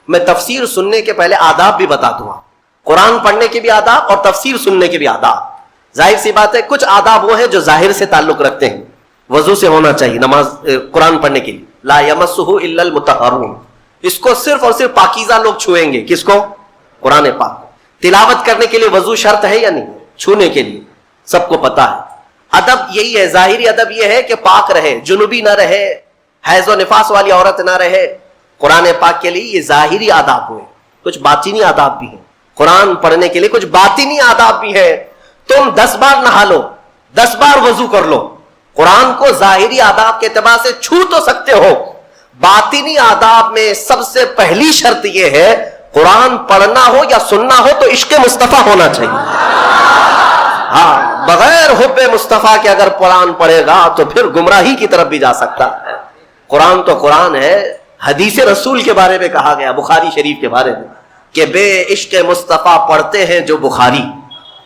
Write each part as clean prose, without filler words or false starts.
میں تفسیر سننے کے پہلے آداب بھی بتا دوں. قرآن پڑھنے کے بھی آداب اور تفسیر سننے کے بھی آداب. ظاہر سی بات ہے کچھ آداب وہ ہیں جو ظاہر سے تعلق رکھتے ہیں. وضو سے ہونا چاہیے نماز قرآن پڑھنے کے لیے. لا یمسہ الا المطہرون, اس کو صرف اور صرف پاکیزہ لوگ چھوئیں گے. کس کو؟ قرآن پاک. تلاوت کرنے کے لیے وضو شرط ہے یا نہیں؟ چھونے کے لیے سب کو پتا ہے. ادب یہی ہے, ظاہری ادب یہ ہے کہ پاک رہے, جنوبی نہ رہے, حیض و نفاس والی عورت نہ رہے. قرآن پاک کے لیے یہ ظاہری آداب ہوئے. کچھ باطنی آداب بھی ہیں. قرآن پڑھنے کے لیے کچھ باطنی آداب بھی ہیں. تم 10 بار نہا لو, 10 بار وضو کر لو, قرآن کو ظاہری آداب کے اعتبار سے چھو تو سکتے ہو. باطنی آداب میں سب سے پہلی شرط یہ ہے قرآن پڑھنا ہو یا سننا ہو تو عشق مصطفیٰ ہونا چاہیے. ہاں, بغیر حب مصطفیٰ کے اگر قرآن پڑھے گا تو پھر گمراہی کی طرف بھی جا سکتا ہے. قرآن تو قرآن ہے. حدیث رسول کے بارے میں کہا گیا بخاری شریف کے بارے میں کہ بے عشق مصطفیٰ پڑھتے ہیں جو بخاری.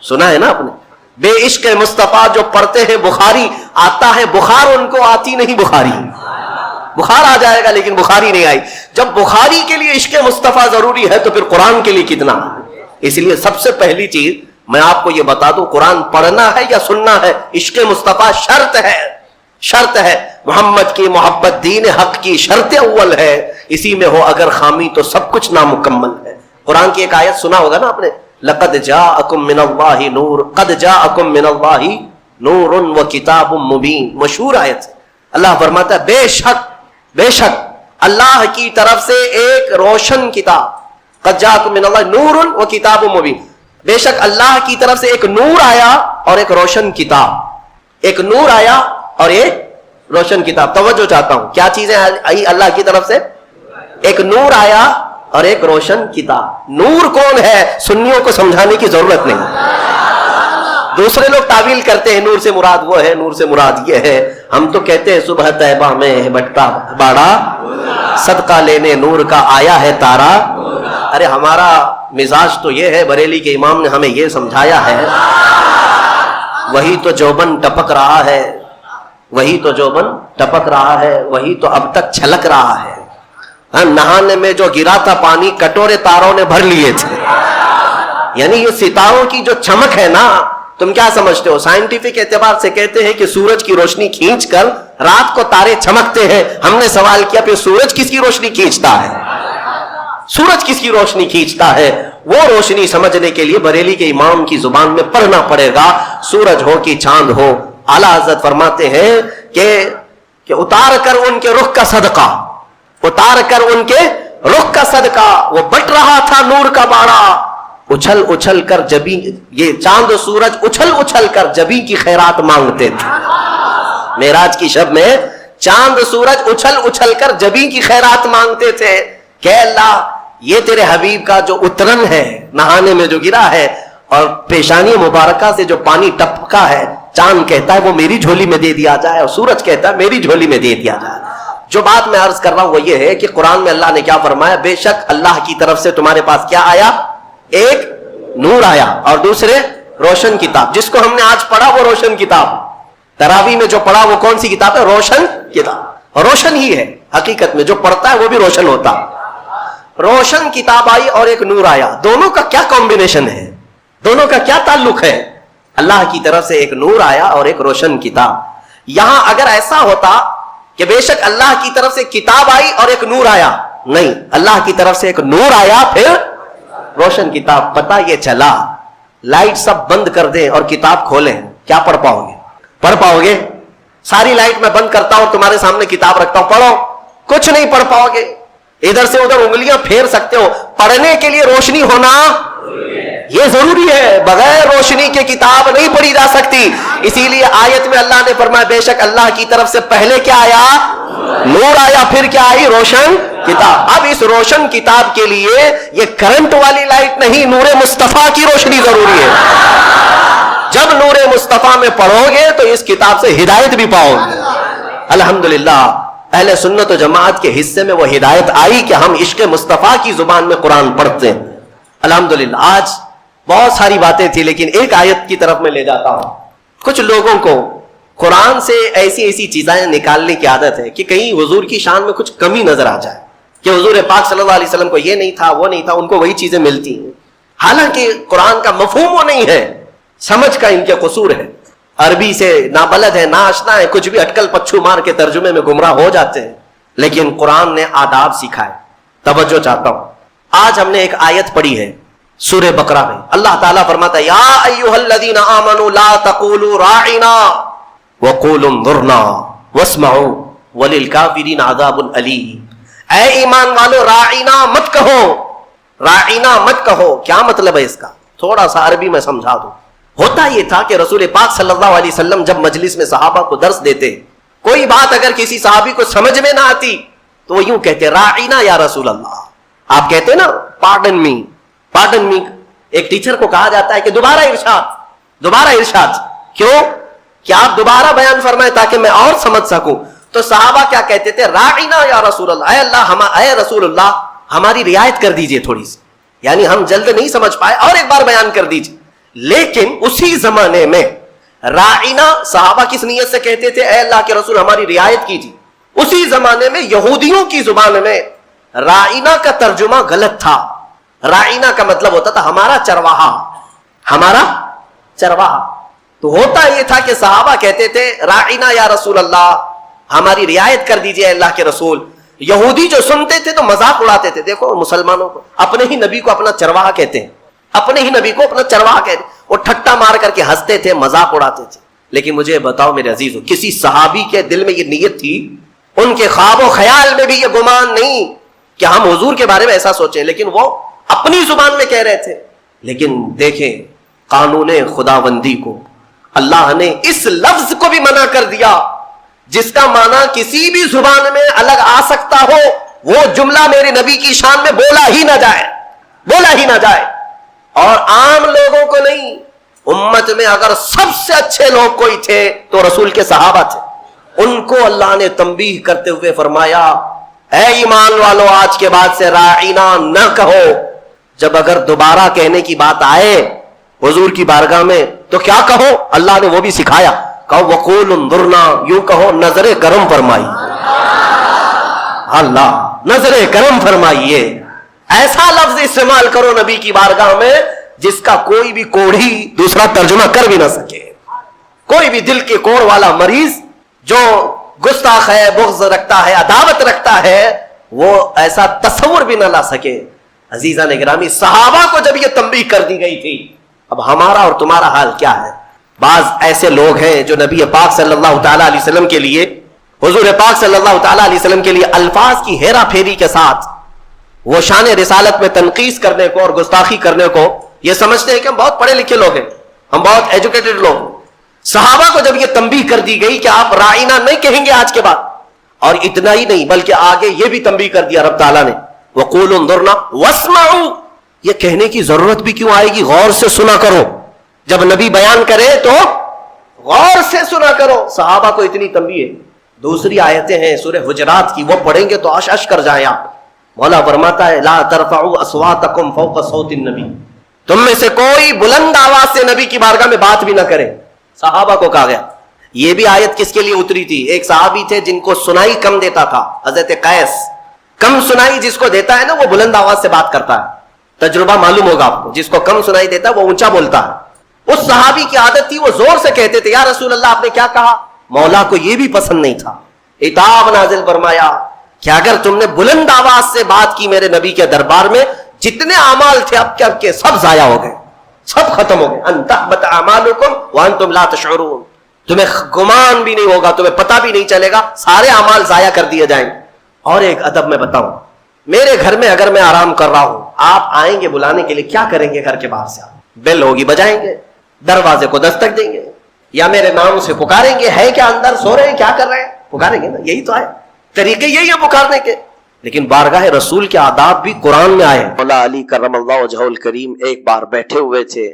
سنا ہے نا آپ نے؟ بے عشق مصطفیٰ جو پڑھتے ہیں بخاری, آتا ہے بخار ان کو, آتی نہیں بخاری. بخار آ جائے گا لیکن بخاری نہیں آئی. جب بخاری کے لیے عشق مصطفیٰ ضروری ہے تو پھر قرآن کے لیے کتنا. اس لیے سب سے پہلی چیز میں آپ کو یہ بتا دوں, قرآن پڑھنا ہے یا سننا ہے, عشق مصطفیٰ شرط ہے. شرط ہے. محمد کی محبت دین حق کی شرط اول ہے. اسی میں ہو اگر خامی تو سب کچھ نامکمل ہے. قرآن کی ایک آیت سنا ہوگا نا آپ نے, لقد جاءکم من اللہ نور, قد جاءکم من اللہ نور و کتاب مبین. مشہور آیت ہے. اللہ فرماتا ہے بے شک اللہ کی طرف سے ایک روشن کتاب, قد جاءکم من اللہ نور و کتاب مبین. بے شک اللہ کی طرف سے ایک نور آیا اور ایک روشن کتاب. ایک نور آیا اور ایک روشن کتاب. توجہ چاہتا ہوں, کیا چیزیں آئی اللہ کی طرف سے؟ ایک نور آیا اور ایک روشن کتاب. نور کون ہے سنیوں کو سمجھانے کی ضرورت نہیں. دوسرے لوگ تعویل کرتے ہیں نور سے مراد وہ ہے, نور سے مراد یہ ہے. ہم تو کہتے ہیں صبح طیبہ میں بٹتا باڑا, صدقہ لینے نور کا آیا ہے تارا. ارے ہمارا مزاج تو یہ ہے, بریلی کے امام نے ہمیں یہ سمجھایا ہے, وہی تو جوبن ٹپک رہا ہے, وہی تو جوبن ٹپک رہا ہے, وہی تو اب تک چھلک رہا ہے. نہانے میں جو گرا تھا پانی کٹورے تاروں نے بھر لیے تھے. یعنی یہ ستاروں کی جو چمک ہے نا, تم کیا سمجھتے ہو؟ سائنٹیفک اعتبار سے کہتے ہیں کہ سورج کی روشنی کھینچ کر رات کو تارے چمکتے ہیں. ہم نے سوال کیا پھر سورج کس کی روشنی کھینچتا ہے؟ سورج کس کی روشنی کھینچتا ہے؟ وہ روشنی سمجھنے کے لیے بریلی کے امام کی زبان میں پڑھنا پڑے گا. سورج ہو کہ چاند ہو. اعلیٰ حضرت فرماتے ہیں کہ اتار کر ان کے رخ کا صدقہ, اتار کر ان کے رخ کا صدقہ, وہ بٹ رہا تھا نور کا باڑا. اچھل اچھل کر جبی, یہ چاند و سورج اچھل اچھل کر جبی کی خیرات مانگتے تھے. معراج کی شب میں چاند سورج اچھل اچھل کر جبی کی خیرات مانگتے تھے کہ اللہ یہ تیرے حبیب کا جو اترن ہے, نہانے میں جو گرا ہے اور پیشانی مبارکہ سے جو پانی ٹپکا ہے, چاند کہتا ہے وہ میری جھولی میں دے دیا جائے اور سورج کہتا ہے میری جھولی میں دے دیا جائے. جو بات میں عرض کر رہا ہوں وہ یہ ہے کہ قرآن میں اللہ نے کیا فرمایا, بے شک اللہ کی طرف سے تمہارے پاس کیا آیا, ایک نور آیا اور دوسرے روشن کتاب. جس کو ہم نے آج پڑھا وہ روشن کتاب. تراویح میں جو پڑھا وہ کون سی کتاب ہے؟ روشن کتاب. روشن ہی ہے حقیقت میں, جو پڑھتا ہے وہ بھی روشن ہوتا. روشن کتاب آئی اور ایک نور آیا. دونوں کا کیا کمبینیشن ہے, دونوں کا کیا تعلق ہے؟ اللہ کی طرف سے ایک نور آیا اور ایک روشن کتاب. یہاں اگر ایسا ہوتا کہ بے شک اللہ کی طرف سے کتاب آئی اور ایک نور آیا, نہیں, اللہ کی طرف سے ایک نور آیا پھر روشن کتاب. پتہ یہ چلا لائٹ سب بند کر دیں اور کتاب کھولیں, کیا پڑھ پاؤ گے؟ پڑھ پاؤ گے؟ ساری لائٹ میں بند کرتا ہوں, تمہارے سامنے کتاب رکھتا ہوں, پڑھو, کچھ نہیں پڑھ پاؤ گے. ادھر سے ادھر انگلیاں پھیر سکتے ہو. پڑھنے کے لیے روشنی ہونا یہ ضروری ہے, بغیر روشنی کے کتاب نہیں پڑھی جا سکتی. اسی لیے آیت میں اللہ نے فرمایا بے شک اللہ کی طرف سے پہلے کیا آیا؟ نور آیا, پھر کیا آئی؟ روشن کتاب. اب اس روشن کتاب کے لیے یہ کرنٹ والی لائٹ نہیں, نور مصطفیٰ کی روشنی ضروری ہے. جب نور مصطفیٰ میں پڑھو گے تو اس کتاب سے ہدایت بھی پاؤ گے. الحمدللہ اہل سنت و جماعت کے حصے میں وہ ہدایت آئی کہ ہم عشق مصطفیٰ کی زبان میں قرآن پڑھتے ہیں. الحمدللہ آج بہت ساری باتیں تھی لیکن ایک آیت کی طرف میں لے جاتا ہوں. کچھ لوگوں کو قرآن سے ایسی چیزیں نکالنے کی عادت ہے کہ کہیں حضور کی شان میں کچھ کمی نظر آ جائے. کہ حضور پاک صلی اللہ علیہ وسلم کو یہ نہیں تھا وہ نہیں تھا، ان کو وہی چیزیں ملتی ہیں، حالانکہ قرآن کا مفہوم وہ نہیں ہے، سمجھ کا ان کے قصور ہے، عربی سے نابلد ہے، ناآشنا ہے، کچھ بھی اٹکل پچھو مار کے ترجمے میں گمراہ ہو جاتے ہیں۔ لیکن قرآن نے آداب سکھائے۔ توجہ چاہتا ہوں، آج ہم نے ایک آیت پڑھی ہے سورہ بقرہ میں، اللہ تعالیٰ فرماتا ہے یا ایھا الذین آمنوا لا تقولوا راعنا وقولوا انظرنا واسمعوا وللکافرین عذاب الیم۔ اے ایمان والو راعنا مت کہو، راعنا مت کہو، کیا مطلب ہے اس کا؟ تھوڑا سا عربی میں سمجھا دوں۔ ہوتا یہ تھا کہ رسول پاک صلی اللہ علیہ وسلم جب مجلس میں صحابہ کو درس دیتے، کوئی بات اگر کسی صحابی کو سمجھ میں نہ آتی تو وہ یوں کہتے راعنا یا رسول اللہ۔ آپ کہتے نا پارڈن می، پارڈن می، ایک ٹیچر کو کہا جاتا ہے کہ دوبارہ ارشاد، دوبارہ ارشاد، کیوں کہ آپ دوبارہ بیان فرمائیں تاکہ میں اور سمجھ سکوں۔ تو صحابہ کیا کہتے تھے؟ راعنا یا رسول اللہ، اے اللہ، اے رسول اللہ ہماری رعایت کر دیجئے تھوڑی سی، یعنی ہم جلد نہیں سمجھ پائے، اور ایک بار بیان کر دیجئے۔ لیکن اسی زمانے میں راعنا صحابہ کس نیت سے کہتے تھے؟ اے اللہ کے رسول ہماری رعایت کیجیے۔ اسی زمانے میں یہودیوں کی زبان میں راعنا کا ترجمہ غلط تھا۔ راعنا کا مطلب ہوتا تھا ہمارا چرواہا، ہمارا چرواہا۔ تو ہوتا یہ تھا کہ صحابہ کہتے تھے راعنا یا رسول اللہ ہماری رعایت کر دیجئے اللہ کے رسول۔ یہودی جو سنتے تھے تو مذاق اڑاتے تھے، دیکھو مسلمانوں کو اپنے ہی نبی کو اپنا چرواہا کہتے ہیں، اپنے ہی نبی کو اپنا چرواہا کہتے ہیں، وہ ٹھٹا مار کر کے ہنستے تھے، مذاق اڑاتے تھے۔ لیکن مجھے بتاؤ میرے عزیزو، کسی صحابی کے دل میں یہ نیت تھی؟ ان کے خواب و خیال میں بھی یہ گمان نہیں کہ ہم حضور کے بارے میں ایسا سوچیں، لیکن وہ اپنی زبان میں کہہ رہے تھے۔ لیکن دیکھیں قانون خداوندی کو، اللہ نے اس لفظ کو بھی منع کر دیا جس کا معنی کسی بھی زبان میں الگ آ سکتا ہو، وہ جملہ میرے نبی کی شان میں بولا ہی نہ جائے، بولا ہی نہ جائے۔ اور عام لوگوں کو نہیں، امت میں اگر سب سے اچھے لوگ کوئی تھے تو رسول کے صحابہ تھے۔ ان کو اللہ نے تنبیہ کرتے ہوئے فرمایا اے ایمان والو آج کے بعد سے راعینا نہ کہو، جب اگر دوبارہ کہنے کی بات آئے حضور کی بارگاہ میں تو کیا کہو؟ اللہ نے وہ بھی سکھایا، کہو وقول انظرنا، یوں کہو نظر کرم فرمائی، اللہ نظر کرم فرمائیے۔ ایسا لفظ استعمال کرو نبی کی بارگاہ میں جس کا کوئی بھی کوڑھی دوسرا ترجمہ کر بھی نہ سکے۔ کوئی بھی دل کے کوڑ والا مریض جو گستاخ ہے، بغض رکھتا ہے، عداوت رکھتا ہے، وہ ایسا تصور بھی نہ لا سکے۔ عزیزان گرامی، صحابہ کو جب یہ تنبیہ کر دی گئی تھی، اب ہمارا اور تمہارا حال کیا ہے؟ بعض ایسے لوگ ہیں جو نبی پاک صلی اللہ تعالی علیہ وسلم کے لیے، حضور پاک صلی اللہ تعالی علیہ وسلم کے لیے الفاظ کی ہیرا پھیری کے ساتھ وہ شان رسالت میں تنقیص کرنے کو اور گستاخی کرنے کو یہ سمجھتے ہیں کہ ہم بہت پڑھے لکھے لوگ ہیں، ہم بہت ایجوکیٹڈ لوگ ہیں۔ صحابہ کو جب یہ تنبیہ کر دی گئی کہ آپ راعینا نہیں کہیں گے آج کے بعد، اور اتنا ہی نہیں بلکہ آگے یہ بھی تنبیہ کر دیا رب تعالیٰ نے وقولوا انظرنا واسمعوا، یہ کہنے کی ضرورت بھی کیوں آئے گی؟ غور سے سنا کرو، جب نبی بیان کرے تو غور سے سنا کرو۔ صحابہ کو اتنی تنبیہ ہے۔ دوسری آیتیں ہیں سورہ حجرات کی، وہ پڑھیں گے تو عش کر جائیں آپ۔ مولا فرماتا ہے لا ترفعوا اصواتکم فوق صوت النبی، تم میں سے کوئی بلند آواز سے نبی کی بارگاہ میں بات بھی نہ کرے۔ صحابہ کو کہا گیا۔ یہ بھی آیت کس کے لیے اتری تھی؟ ایک صحابی تھے جن کو سنائی کم دیتا تھا، حضرت قیس۔ کم سنائی جس کو دیتا ہے نا وہ بلند آواز سے بات کرتا ہے، تجربہ معلوم ہوگا آپ کو۔ جس کو کم سنائی دیتا ہے وہ اونچا بولتا ہے۔ اس صحابی کی عادت تھی وہ زور سے کہتے تھے یا رسول اللہ آپ نے کیا کہا؟ مولا کو یہ بھی پسند نہیں تھا، عتاب نازل فرمایا کہ اگر تم نے بلند آواز سے بات کی میرے نبی کے دربار میں، جتنے اعمال تھے اب کے سب ضائع ہو گئے، سب ختم ہو گئے۔ ان تحبط اعمالکم وانتم لا تشعرون، تمہیں گمان بھی نہیں ہوگا، تمہیں پتہ بھی نہیں چلے گا، سارے اعمال ضائع کر دیے جائیں۔ اور ایک ادب میں بتاؤں، میرے گھر میں اگر میں آرام کر رہا ہوں، آپ آئیں گے بلانے کے لیے، کیا کریں گے؟ گھر کے باہر سے بیل ہوگی بجائیں گے، دروازے کو دستک دیں گے، یا میرے نام سے پکاریں گے، ہے کیا اندر، سو رہے ہیں، کیا کر رہے ہیں؟ پکاریں گے نا، یہی تو ہے، طریقے یہی ہے پکارنے کے۔ لیکن بارگاہ رسول کے آداب بھی قرآن میں آئے۔ مولا علی کرم اللہ وجہہ الکریم ایک بار بیٹھے ہوئے تھے،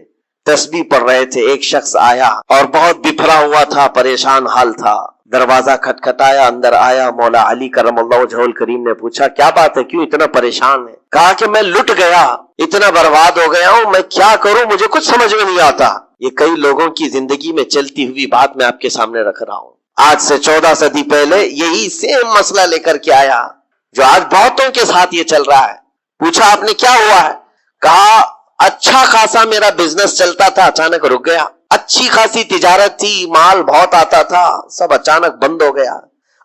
تسبیح پڑھ رہے تھے، ایک شخص آیا اور بہت بپھرا ہوا تھا، پریشان حال تھا۔ دروازہ کھٹکھٹایا، اندر آیا، مولا علی کرم اللہ وجہہ الکریم نے پوچھا کیا بات ہے، کیوں اتنا پریشان ہے؟ کہا کہ میں لٹ گیا، اتنا برباد ہو گیا ہوں، میں کیا کروں، مجھے کچھ سمجھ میں نہیں آتا۔ یہ کئی لوگوں کی زندگی میں چلتی ہوئی بات میں آپ کے سامنے رکھ رہا ہوں۔ آج سے 14 صدی پہلے یہی سیم مسئلہ لے کر کے آیا، جو آج بہتوں کے ساتھ یہ چل رہا ہے. پوچھا آپ نے کیا ہوا ہے؟ کہا اچھا خاصا میرا بزنس چلتا تھا، اچانک رک گیا. اچھی خاصی تجارت تھی، مال بہت آتا تھا، سب اچانک بند ہو گیا.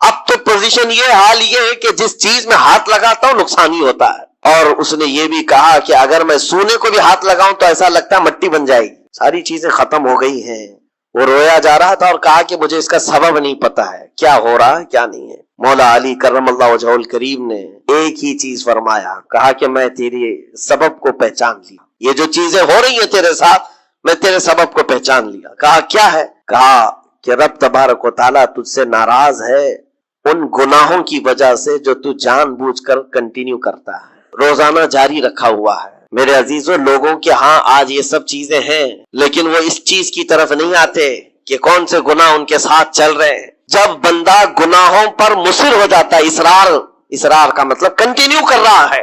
اب تو پوزیشن یہ، حال یہ ہے کہ جس چیز میں ہاتھ لگاتا ہوں نقصان ہی ہوتا ہے. اور اس نے یہ بھی کہا کہ اگر میں سونے کو بھی ہاتھ لگاؤں تو ایسا لگتا ہے مٹی بن جائے گی. ساری چیزیں ختم ہو گئی ہیں. وہ رویا جا رہا تھا اور کہا کہ مجھے اس کا سبب نہیں پتا ہے، کیا ہو رہا ہے کیا نہیں ہے. مولا علی کرم اللہ وجہہ الکریم نے ایک ہی چیز فرمایا، کہا کہ میں تیرے سبب کو پہچان لیا. یہ جو چیزیں ہو رہی ہیں تیرے ساتھ، میں تیرے سبب کو پہچان لیا. کہا کیا ہے؟ کہا کہ رب تبارک و تعالیٰ تجھ سے ناراض ہے ان گناہوں کی وجہ سے جو تو جان بوجھ کر کنٹینیو کرتا ہے، روزانہ جاری رکھا ہوا ہے. میرے عزیزوں، لوگوں کے ہاں آج یہ سب چیزیں ہیں، لیکن وہ اس چیز کی طرف نہیں آتے کہ کون سے گناہ ان کے ساتھ چل رہے ہیں. جب بندہ گناہوں پر مصر ہو جاتا ہے، اسرار کا مطلب کنٹینیو کر رہا ہے،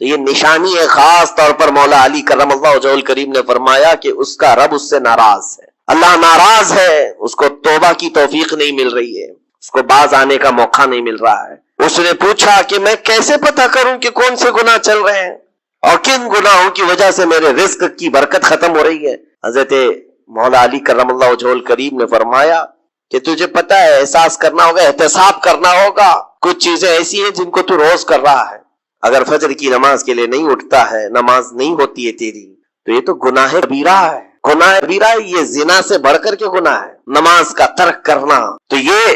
تو یہ نشانی ہے. خاص طور پر مولا علی کرم اللہ وجہہ الکریم نے فرمایا کہ اس کا رب اس سے ناراض ہے. اللہ ناراض ہے، اس کو توبہ کی توفیق نہیں مل رہی ہے، اس کو باز آنے کا موقع نہیں مل رہا ہے. اس نے پوچھا کہ میں کیسے پتا کروں کہ کون سے گناہ چل رہے ہیں اور کن گناہوں کی وجہ سے میرے رزق کی برکت ختم ہو رہی ہے. حضرت مولا علی کرم اللہ وجہہ الکریم نے فرمایا کہ تجھے پتا ہے، احساس کرنا ہوگا، احتساب کرنا ہوگا. کچھ چیزیں ایسی ہیں جن کو تو روز کر رہا ہے. اگر فجر کی نماز کے لیے نہیں اٹھتا ہے، نماز نہیں ہوتی ہے تیری، تو یہ تو گناہ کبیرہ ہے. گناہ کبیرہ ہے، یہ زنا سے بڑھ کر کے گناہ ہے نماز کا ترک کرنا. تو یہ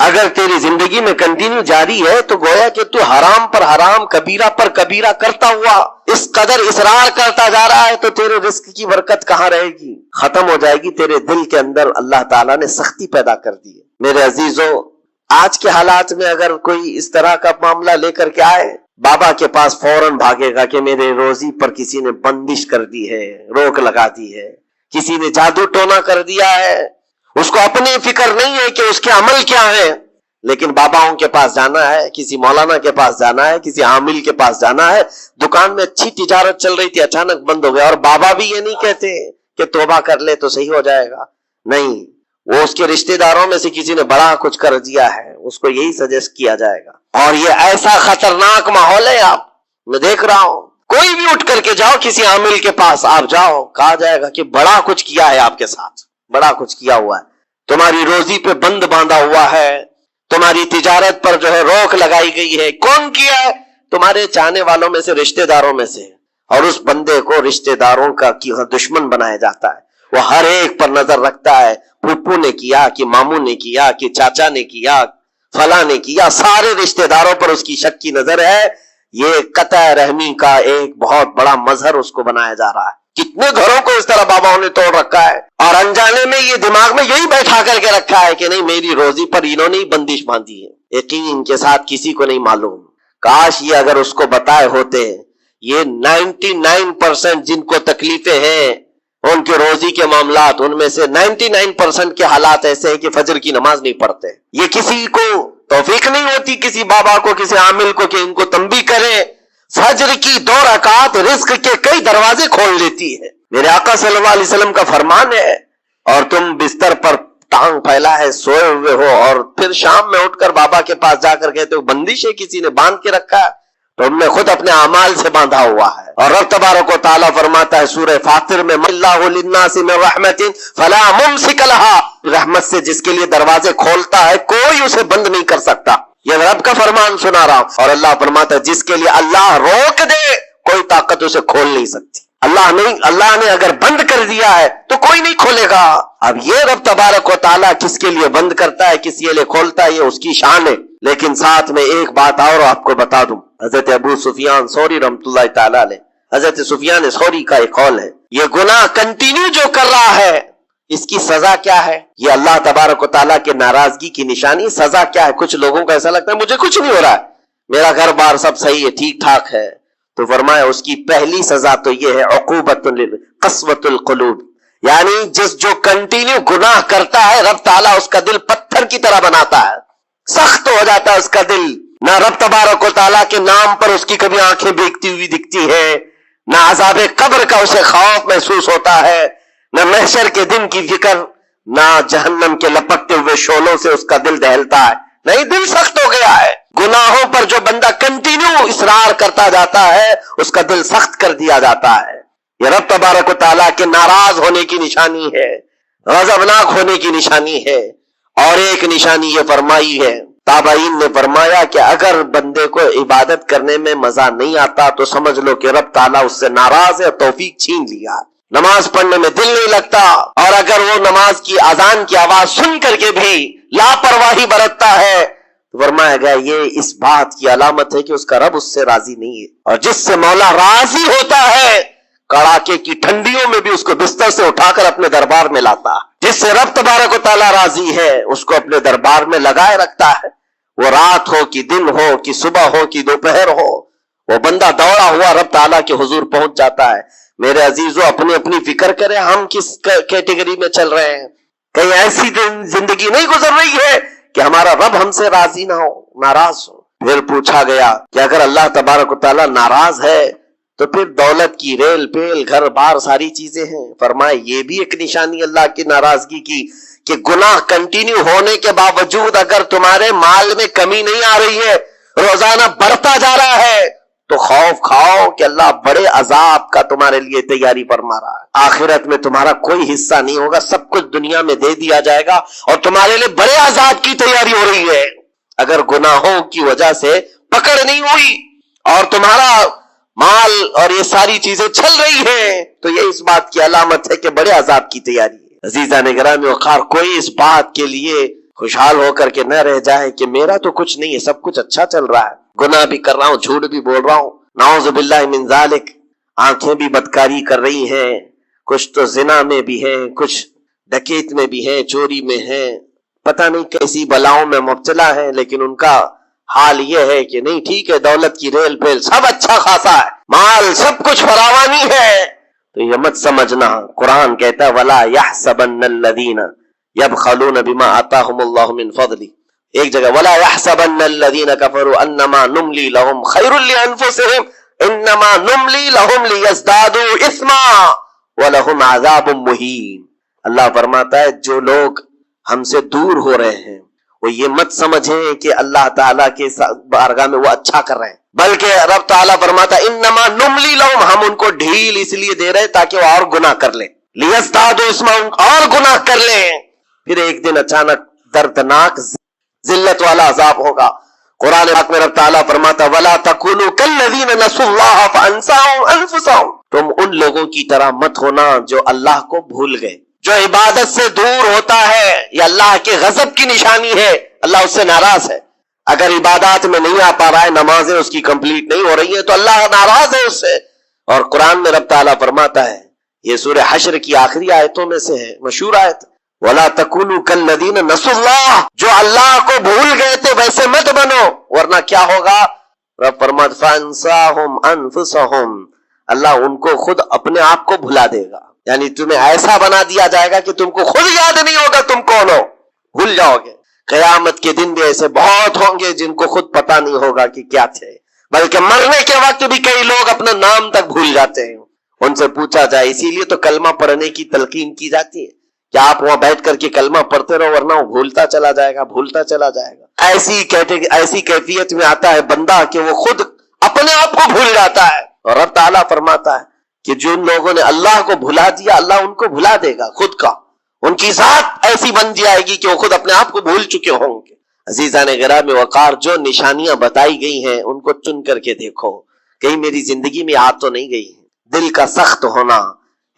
اگر تیری زندگی میں کنٹینیو جاری ہے تو گویا کہ تو حرام پر حرام، کبیرہ پر کبیرہ کرتا ہوا اس قدر اصرار کرتا جا رہا ہے، تو تیرے رزق کی برکت کہاں رہے گی؟ ختم ہو جائے گی. تیرے دل کے اندر اللہ تعالیٰ نے سختی پیدا کر دی ہے. میرے عزیزوں، آج کے حالات میں اگر کوئی اس طرح کا معاملہ لے کر کے آئے، بابا کے پاس فوراً بھاگے گا کہ میرے روزی پر کسی نے بندش کر دی ہے، روک لگا دی ہے، کسی نے جادو ٹونا کر دیا ہے. اس کو اپنی فکر نہیں ہے کہ اس کے عمل کیا ہے، لیکن باباؤں کے پاس جانا ہے، کسی مولانا کے پاس جانا ہے، کسی عامل کے پاس جانا ہے. دکان میں اچھی تجارت چل رہی تھی، اچانک بند ہو گیا. اور بابا بھی یہ نہیں کہتے کہ توبہ کر لے تو صحیح ہو جائے گا، نہیں، وہ اس کے رشتہ داروں میں سے کسی نے بڑا کچھ کر دیا ہے، اس کو یہی سجیسٹ کیا جائے گا. اور یہ ایسا خطرناک ماحول ہے، آپ میں دیکھ رہا ہوں، کوئی بھی اٹھ کر کے جاؤ کسی عامل کے پاس، آپ جاؤ، کہا جائے گا کہ بڑا کچھ کیا ہے آپ کے ساتھ، بڑا کچھ کیا ہوا ہے، تمہاری روزی پہ بند باندھا ہوا ہے، تمہاری تجارت پر جو ہے روک لگائی گئی ہے. کون کیا ہے؟ تمہارے چاہنے والوں میں سے، رشتہ داروں میں سے. اور اس بندے کو رشتہ داروں کا دشمن بنایا جاتا ہے. وہ ہر ایک پر نظر رکھتا ہے، پھپھو نے کیا کہ ماموں نے کیا کہ چاچا نے کیا، فلاں نے کیا، سارے رشتہ داروں پر اس کی شک کی نظر ہے. یہ قطع رحمی کا ایک بہت بڑا مظہر اس کو بنایا جا رہا ہے. کتنے گھروں کو اس طرح باباؤں نے توڑ رکھا ہے، اور انجانے میں یہ دماغ میں یہی بیٹھا کر کے رکھا ہے کہ نہیں، میری روزی پر انہوں نے بندش باندھی ہے. یقین کے ساتھ کسی کو نہیں معلوم. کاش یہ اگر اس کو بتائے ہوتے. یہ 99% جن کو تکلیفیں ہیں ان کے روزی کے معاملات، ان میں سے 99% کے حالات ایسے ہیں کہ فجر کی نماز نہیں پڑھتے. یہ کسی کو توفیق نہیں ہوتی، کسی بابا کو، کسی عامل کو، کہ ان کو تنبیہ کریں. فجر کی 2 رکعت رزق کے کئی دروازے کھول دیتی ہے. میرے آقا صلی اللہ علیہ وسلم کا فرمان ہے، اور تم بستر پر ٹانگ پھیلا ہے سوئے ہوئے ہو، اور پھر شام میں اٹھ کر بابا کے پاس جا کر کہتے ہو بندش ہے، کسی نے باندھ کے رکھا ہے، تو ہم نے خود اپنے اعمال سے باندھا ہوا ہے. اور رب تبارک و تعالیٰ فرماتا ہے سورہ فاطر میں، اللہ للناس من رحمت فلا ممسک لها، رحمت سے جس کے لیے دروازے کھولتا ہے کوئی اسے بند نہیں کر سکتا. یہ رب کا فرمان سنا رہا ہوں. اور اللہ فرماتا ہے جس کے لیے اللہ روک دے کوئی طاقت اسے کھول نہیں سکتی. اللہ نے اگر بند کر دیا ہے تو کوئی نہیں کھولے گا. اب یہ رب تبارک و تعالیٰ کس کے لیے بند کرتا ہے، کس کے لیے کھولتا ہے، یہ اس کی شان ہے. لیکن ساتھ میں ایک بات اور آپ کو بتا دوں. حضرت ابو سفیان ثوری رحمۃ اللہ تعالیٰ علیہ، حضرت سفیان ثوری کا ایک قول ہے، یہ گناہ کنٹینیو جو کر رہا ہے اس کی سزا کیا ہے؟ یہ اللہ تبارک و تعالیٰ کے ناراضگی کی نشانی. سزا کیا ہے؟ کچھ لوگوں کو ایسا لگتا ہے مجھے کچھ نہیں ہو رہا ہے، میرا گھر بار سب صحیح ہے، ٹھیک ٹھاک ہے. تو فرمایا اس کی پہلی سزا تو یہ ہے عقوبۃ قسوۃ القلوب، یعنی جو کنٹینیو گناہ کرتا ہے رب تعالیٰ اس کا دل پتھر کی طرح بناتا ہے، سخت ہو جاتا ہے اس کا دل. نہ رب تبارک و تعالیٰ کے نام پر اس کی کبھی آنکھیں بھیگتی ہوئی دکھتی ہے، نہ عذاب قبر کا اسے خوف محسوس ہوتا ہے، نہ محشر کے دن کی فکر، نہ جہنم کے لپکتے ہوئے شعلوں سے اس کا دل دہلتا ہے. نہیں، دل سخت ہو گیا ہے. گناہوں پر جو بندہ کنٹینیو اصرار کرتا جاتا ہے اس کا دل سخت کر دیا جاتا ہے. یہ رب تبارک و تعالیٰ کے ناراض ہونے کی نشانی ہے، غضبناک ہونے کی نشانی ہے. اور ایک نشانی یہ فرمائی ہے، تابعین نے فرمایا کہ اگر بندے کو عبادت کرنے میں مزہ نہیں آتا تو سمجھ لو کہ رب تعالیٰ اس سے ناراض ہے اور توفیق چھین لیا. نماز پڑھنے میں دل نہیں لگتا، اور اگر وہ نماز کی اذان کی آواز سن کر کے بھی لاپرواہی برتتا ہے تو فرمایا گیا یہ اس بات کی علامت ہے کہ اس کا رب اس سے راضی نہیں ہے. اور جس سے مولا راضی ہوتا ہے کڑاکے کی ٹھنڈیوں میں بھی اس کو بستر سے اٹھا کر اپنے دربار میں لاتا ہے. جس سے رب تبارک و تعالیٰ راضی ہے اس کو اپنے دربار میں لگائے رکھتا ہے. وہ رات ہو کہ دن ہو کہ صبح ہو کہ دوپہر ہو، وہ بندہ دوڑا ہوا رب تعالیٰ کے حضور پہنچ جاتا ہے. میرے عزیزو، اپنی اپنی فکر کریں ہم کس کیٹیگری میں چل رہے ہیں. کہیں ایسی زندگی نہیں گزر رہی ہے کہ ہمارا رب ہم سے راضی نہ ہو، ناراض ہو. پھر پوچھا گیا کہ اگر اللہ تبارک و تعالیٰ ناراض ہے تو پھر دولت کی ریل پیل گھر بار ساری چیزیں ہیں. فرمائے یہ بھی ایک نشانی اللہ کی ناراضگی کی کہ گناہ کنٹینیو ہونے کے باوجود اگر تمہارے مال میں کمی نہیں آ رہی ہے، روزانہ بڑھتا جا رہا ہے، تو خوف کھاؤ کہ اللہ بڑے عذاب کا تمہارے لیے تیاری فرما رہا ہے. آخرت میں تمہارا کوئی حصہ نہیں ہوگا، سب کچھ دنیا میں دے دیا جائے گا اور تمہارے لیے بڑے عذاب کی تیاری ہو رہی ہے. اگر گناہوں کی وجہ سے پکڑ نہیں ہوئی اور تمہارا مال اور یہ ساری چیزیں چل رہی ہیں تو یہ اس بات کی علامت ہے کہ بڑے عذاب کی تیاری ہے. عزیزان گرامی وقار، کوئی اس بات کے لیے خوشحال ہو کر کے نہ رہ جائے کہ میرا تو کچھ نہیں ہے، سب کچھ اچھا چل رہا ہے، گناہ بھی کر رہا ہوں، جھوٹ بھی بول رہا ہوں، نعوذ باللہ من ذالک، آنکھیں بھی بدکاری کر رہی ہیں، کچھ تو زنا میں بھی ہیں، کچھ ڈکیت میں بھی ہیں، چوری میں ہیں، پتہ نہیں کیسی بلاؤں میں مبتلا ہیں، لیکن ان کا حال یہ ہے کہ نہیں ٹھیک ہے، دولت کی ریل پیل سب اچھا خاصا ہے، مال سب کچھ فراوانی ہے. تو یہ مت سمجھنا، قرآن کہتا ہے وَلَا يَحْسَبَنَّ الَّذِينَ يَبْخَلُونَ بِمَا آتَاهُمُ اللَّهُ مِنْ فَضْلِهِ. ایک جگہ وَلَا يَحْسَبَنَّ الَّذِينَ كَفَرُوا أَنَّمَا نُمْلِي لَهُمْ خَيْرٌ لِأَنفُسِهِمْ إِنَّمَا نُمْلِي لَهُمْ لِيَزْدَادُوا إِثْمًا وَلَهُمْ عَذَابٌ مُهِينٌ. اللہ فرماتا ہے جو لوگ ہم سے دور ہو رہے ہیں وہ یہ مت سمجھیں کہ اللہ تعالیٰ کے بارگاہ میں وہ اچھا کر رہے ہیں، بلکہ رب تعالیٰ فرماتا ہے انما نملی لہم، ہم ان کو ڈھیل اس لیے دے رہے تاکہ وہ اور گناہ کر لیں، لیزدادوا اسما، اور گناہ کر لیں. پھر ایک دن اچانک دردناک ذلت والا عذاب ہوگا. قرآن پاک میں رب تعالیٰ فرماتا ولا تکونوا کالذین نسوا اللہ فانساهم انفسهم، تم ان لوگوں کی طرح مت ہونا جو اللہ کو بھول گئے. جو عبادت سے دور ہوتا ہے یہ اللہ کے غضب کی نشانی ہے، اللہ اس سے ناراض ہے. اگر عبادات میں نہیں آ پا رہا ہے، نمازیں اس کی کمپلیٹ نہیں ہو رہی ہیں تو اللہ ناراض ہے اس سے. اور قرآن میں رب تعالیٰ فرماتا ہے، یہ سورہ حشر کی آخری آیتوں میں سے ہے، مشہور آیت، وَلَا تَكُونُوا كَالَّذِينَ نَسُوا اللَّهَ، جو اللہ کو بھول گئے تھے ویسے مت بنو، ورنہ کیا ہوگا؟ رب فرماتا فَأَنسَاهُمْ أَنفُسَهُمْ، اللہ ان کو خود اپنے آپ کو بھلا دے گا. یعنی تمہیں ایسا بنا دیا جائے گا کہ تم کو خود یاد نہیں ہوگا تم کون ہو، بھول جاؤ گے. قیامت کے دن بھی ایسے بہت ہوں گے جن کو خود پتا نہیں ہوگا کہ کیا تھے، بلکہ مرنے کے وقت بھی کئی لوگ اپنا نام تک بھول جاتے ہیں. ان سے پوچھا جائے، اسی لیے تو کلمہ پڑھنے کی تلقین کی جاتی ہے کہ آپ وہاں بیٹھ کر کے کلمہ پڑھتے رہو، ورنہ وہ بھولتا چلا جائے گا، بھولتا چلا جائے گا. ایسی کیفیت میں آتا ہے بندہ کہ وہ خود اپنے آپ کو بھول جاتا ہے. اور رب تعالیٰ فرماتا ہے کہ جن لوگوں نے اللہ کو بھلا دیا اللہ ان کو بھلا دے گا خود کا، ان کی ذات ایسی بن جائے گی کہ وہ خود اپنے آپ کو بھول چکے ہوں گے. عزیزان گرامی وقار، جو نشانیاں بتائی گئی ہیں ان کو چن کر کے دیکھو، کہیں میری زندگی میں آ تو نہیں گئی. دل کا سخت ہونا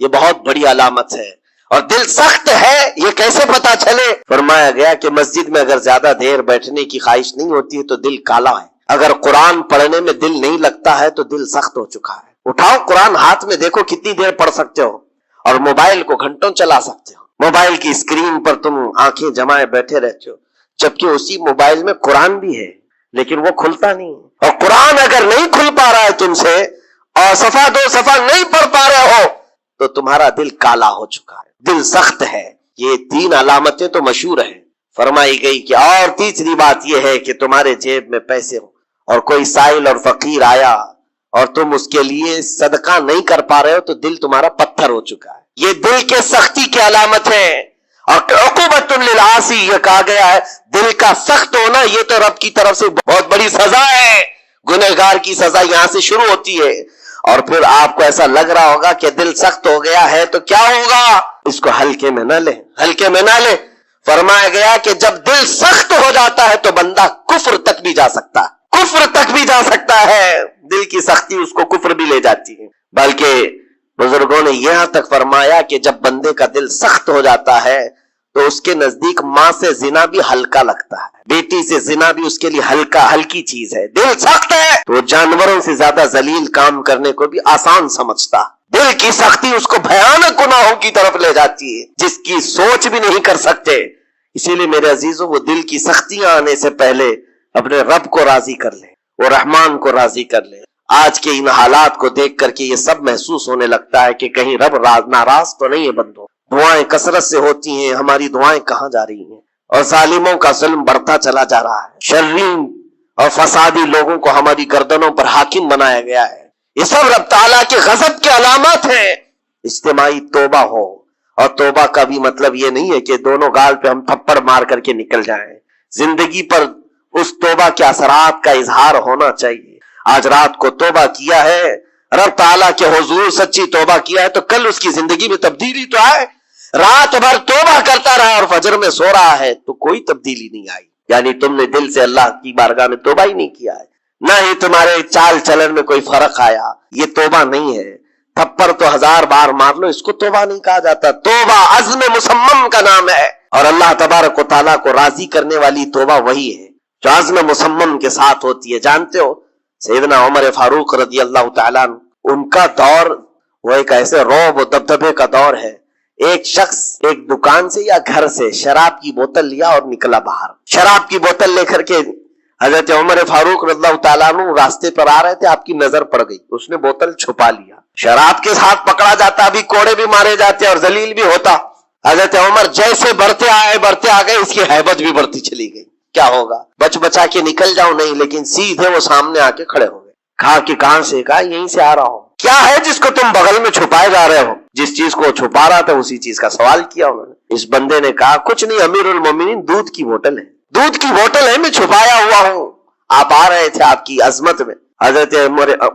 یہ بہت بڑی علامت ہے. اور دل سخت ہے یہ کیسے پتا چلے؟ فرمایا گیا کہ مسجد میں اگر زیادہ دیر بیٹھنے کی خواہش نہیں ہوتی ہے تو دل کالا ہے. اگر قرآن پڑھنے میں دل نہیں لگتا ہے تو دل سخت ہو چکا ہے. اٹھاؤ قرآن ہاتھ میں، دیکھو کتنی دیر پڑھ سکتے ہو، اور موبائل کو گھنٹوں چلا سکتے ہو. موبائل کی اسکرین پر تم آنکھیں جمائے بیٹھے رہتے ہو، جبکہ اسی موبائل میں قرآن بھی ہے لیکن وہ کھلتا نہیں. اور قرآن اگر نہیں کھل پا رہا ہے تم سے، اور صفحہ دو صفحہ نہیں پڑھ پا رہے ہو، تو تمہارا دل کالا ہو چکا ہے، دل سخت ہے. یہ 3 علامتیں تو مشہور ہیں. فرمائی گئی کہ اور تیسری بات یہ ہے کہ تمہارے جیب میں پیسے ہو اور کوئی سائل اور فقیر آیا اور تم اس کے لیے صدقہ نہیں کر پا رہے ہو تو دل تمہارا پتھر ہو چکا ہے. یہ دل کے سختی کی علامت ہے. اور عقوبۃ للعاصی یہ کہا گیا ہے دل کا سخت ہونا یہ تو رب کی طرف سے بہت بڑی سزا ہے. گنہگار کی سزا یہاں سے شروع ہوتی ہے. اور پھر آپ کو ایسا لگ رہا ہوگا کہ دل سخت ہو گیا ہے تو کیا ہوگا, اس کو ہلکے میں نہ لیں, ہلکے میں نہ لیں. فرمایا گیا کہ جب دل سخت ہو جاتا ہے تو بندہ کفر تک بھی جا سکتا ہے, کفر تک بھی جا سکتا ہے. دل کی سختی اس کو کفر بھی لے جاتی ہے. بلکہ بزرگوں نے یہاں تک فرمایا کہ جب بندے کا دل سخت ہو جاتا ہے تو اس کے نزدیک ماں سے زنا بھی ہلکا لگتا ہے, بیٹی سے زنا بھی اس کے لیے ہلکی چیز ہے. دل سخت ہے تو جانوروں سے زیادہ ذلیل کام کرنے کو بھی آسان سمجھتا. دل کی سختی اس کو بھیانک گناہوں کی طرف لے جاتی ہے جس کی سوچ بھی نہیں کر سکتے. اسی لیے میرے عزیزوں وہ دل کی سختیاں آنے سے پہلے اپنے رب کو راضی کر لیں, وہ رحمان کو راضی کر لیں. آج کے ان حالات کو دیکھ کر کے یہ سب محسوس ہونے لگتا ہے کہ کہیں رب ناراض تو نہیں ہے بندوں. دعائیں کثرت سے ہوتی ہیں, ہماری دعائیں کہاں جا رہی ہیں؟ اور ظالموں کا ظلم بڑھتا چلا جا رہا ہے. شرین اور فسادی لوگوں کو ہماری گردنوں پر حاکم بنایا گیا ہے. یہ سب رب تعالیٰ کے غضب کے علامات ہیں. اجتماعی توبہ ہو, اور توبہ کا بھی مطلب یہ نہیں ہے کہ دونوں گال پہ ہم تھپڑ مار کر کے نکل جائیں. زندگی پر اس توبہ کے اثرات کا اظہار ہونا چاہیے. آج رات کو توبہ کیا ہے, رب تعالیٰ کے حضور سچی توبہ کیا ہے تو کل اس کی زندگی میں تبدیلی تو آئے. رات بھر توبہ کرتا رہا اور فجر میں سو رہا ہے تو کوئی تبدیلی نہیں آئی. یعنی تم نے دل سے اللہ کی بارگاہ میں توبہ ہی نہیں کیا ہے, نہ ہی تمہارے چال چلن میں کوئی فرق آیا. یہ توبہ نہیں ہے. تھپڑ تو 1000 بار مار لو, اس کو توبہ نہیں کہا جاتا. توبہ عزم مصمم کا نام ہے, اور اللہ تبارک و تعالیٰ کو راضی کرنے والی توبہ وہی ہے جو عزم مصمم کے ساتھ ہوتی ہے. جانتے ہو سیدنا عمر فاروق رضی اللہ تعالیٰ عنہ, ان کا دور وہ ایک ایسے رعب و دبدبے کا دور ہے. ایک شخص ایک دکان سے یا گھر سے شراب کی بوتل لیا اور نکلا باہر. شراب کی بوتل لے کر کے حضرت عمر فاروق رضی اللہ تعالیٰ عنہ راستے پر آ رہے تھے, آپ کی نظر پڑ گئی, اس نے بوتل چھپا لیا. شراب کے ساتھ پکڑا جاتا, ابھی کوڑے بھی مارے جاتے اور ذلیل بھی ہوتا. حضرت عمر جیسے بڑھتے آ گئے اس کی ہیبت بھی بڑھتی چلی گئی. کیا ہوگا, بچا کے نکل جاؤ نہیں, لیکن سیدھے وہ سامنے آ کے کھڑے ہو گئے. کہا کہ کہاں سے؟ کہا یہیں سے آ رہا ہوں. کیا ہے جس کو تم بغل میں چھپائے جا رہے ہو؟ جس چیز کو چھپا رہا تھا اسی چیز کا سوال کیا انہوں نے. اس بندے نے کہا کچھ نہیں امیر المومنین, دودھ کی بوتل ہے, دودھ کی بوتل ہے, میں چھپایا ہوا ہوں. آپ آ رہے تھے آپ کی عظمت میں. حضرت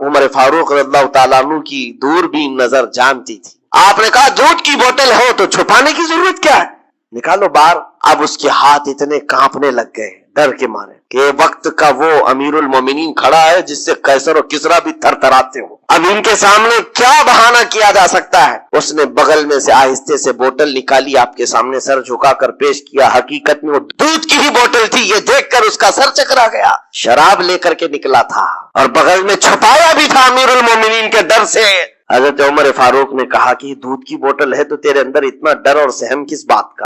عمر فاروق رضی اللہ تعالیٰ عنہ کی دوربین نظر جانتی تھی. آپ نے کہا دودھ کی بوتل ہو تو چھپانے کی ضرورت کیا ہے, نکالو باہر. اب اس کے ہاتھ اتنے کانپنے لگ گئے ڈر کے مارے کہ وقت کا وہ امیر المومنین کھڑا ہے جس سے قیصر و کسریٰ بھی تھر تھراتے ہو. اب ان کے سامنے کیا بہانہ کیا جا سکتا ہے؟ اس نے بغل میں سے آہستہ سے بوتل نکالی, آپ کے سامنے سر جھکا کر پیش کیا. حقیقت میں وہ دودھ کی ہی بوتل تھی. یہ دیکھ کر اس کا سر چکرا گیا. شراب لے کر کے نکلا تھا اور بغل میں چھپایا بھی تھا امیر المومنین کے ڈر سے. حضرت عمر فاروق نے کہا کہ دودھ کی بوتل ہے تو تیرے اندر اتنا ڈر اور سہم کس بات کا؟